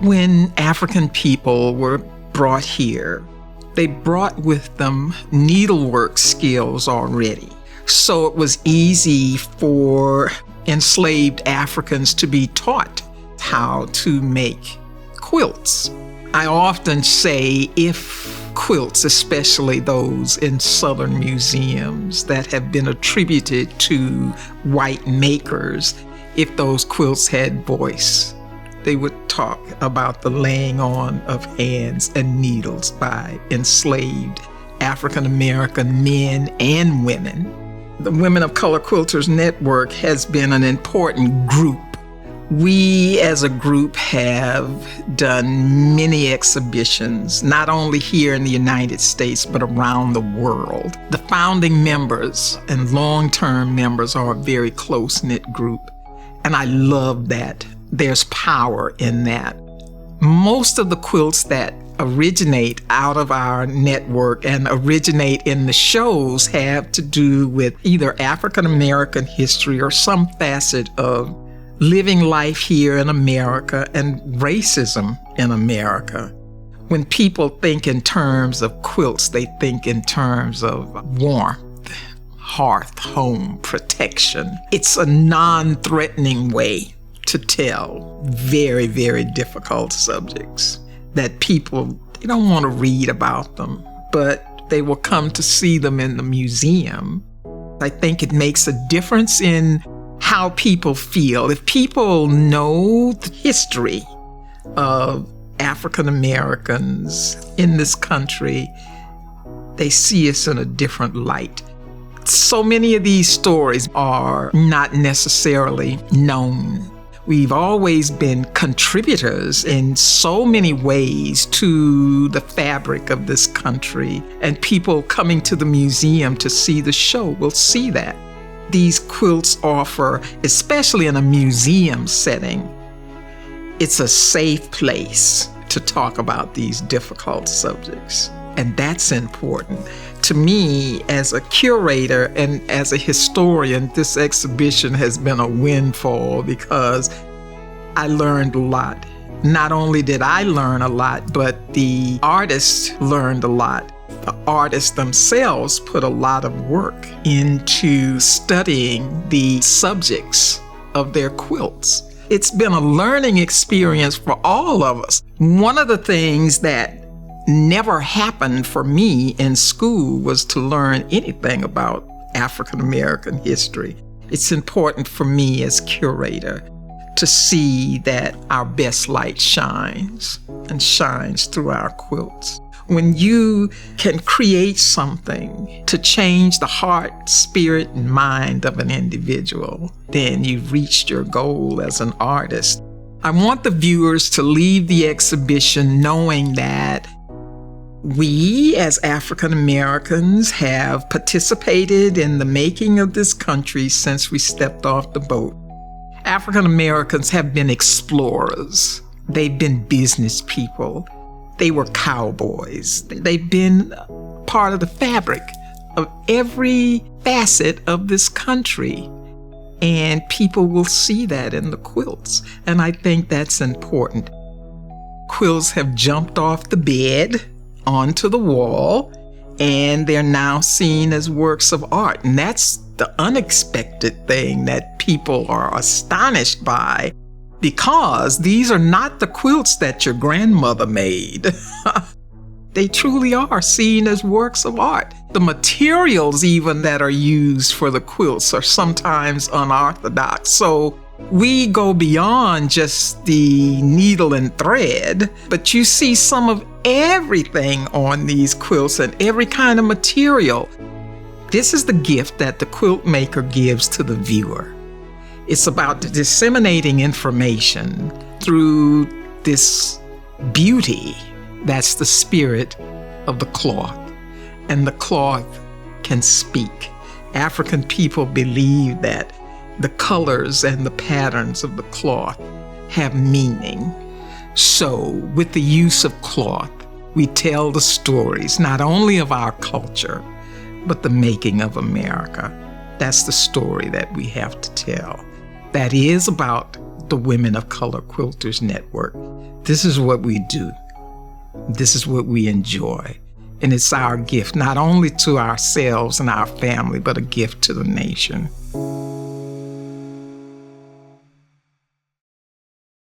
When African people were brought here, they brought with them needlework skills already. So it was easy for enslaved Africans to be taught how to make quilts. I often say if quilts, especially those in Southern museums that have been attributed to white makers, if those quilts had voice, they would talk about the laying on of hands and needles by enslaved African American men and women. The Women of Color Quilters Network has been an important group. We as a group have done many exhibitions, not only here in the United States, but around the world. The founding members and long-term members are a very close-knit group, and I love that. There's power in that. Most of the quilts that originate out of our network and originate in the shows have to do with either African American history or some facet of living life here in America and racism in America. When people think in terms of quilts, they think in terms of warmth, hearth, home, protection. It's a non-threatening way to tell very, very difficult subjects that people, they don't want to read about them, but they will come to see them in the museum. I think it makes a difference in how people feel. If people know the history of African Americans in this country, they see us in a different light. So many of these stories are not necessarily known. We've always been contributors in so many ways to the fabric of this country, and people coming to the museum to see the show will see that. These quilts offer, especially in a museum setting, it's a safe place to talk about these difficult subjects. And that's important. To me, as a curator and as a historian, this exhibition has been a windfall because I learned a lot. Not only did I learn a lot, but the artists learned a lot. The artists themselves put a lot of work into studying the subjects of their quilts. It's been a learning experience for all of us. One of the things that never happened for me in school was to learn anything about African American history. It's important for me as curator to see that our best light shines and shines through our quilts. When you can create something to change the heart, spirit, and mind of an individual, then you've reached your goal as an artist. I want the viewers to leave the exhibition knowing that we as African Americans have participated in the making of this country since we stepped off the boat. African Americans have been explorers. They've been business people. They were cowboys. They've been part of the fabric of every facet of this country. And people will see that in the quilts. And I think that's important. Quilts have jumped off the bed onto the wall, and they're now seen as works of art. And that's the unexpected thing that people are astonished by, because these are not the quilts that your grandmother made. They truly are seen as works of art. The materials even that are used for the quilts are sometimes unorthodox. So we go beyond just the needle and thread, but you see some of everything on these quilts and every kind of material. This is the gift that the quilt maker gives to the viewer. It's about disseminating information through this beauty. That's the spirit of the cloth. And the cloth can speak. African people believe that the colors and the patterns of the cloth have meaning. So with the use of cloth, we tell the stories not only of our culture, but the making of America. That's the story that we have to tell. That is about the Women of Color Quilters Network. This is what we do. This is what we enjoy. And it's our gift, not only to ourselves and our family, but a gift to the nation.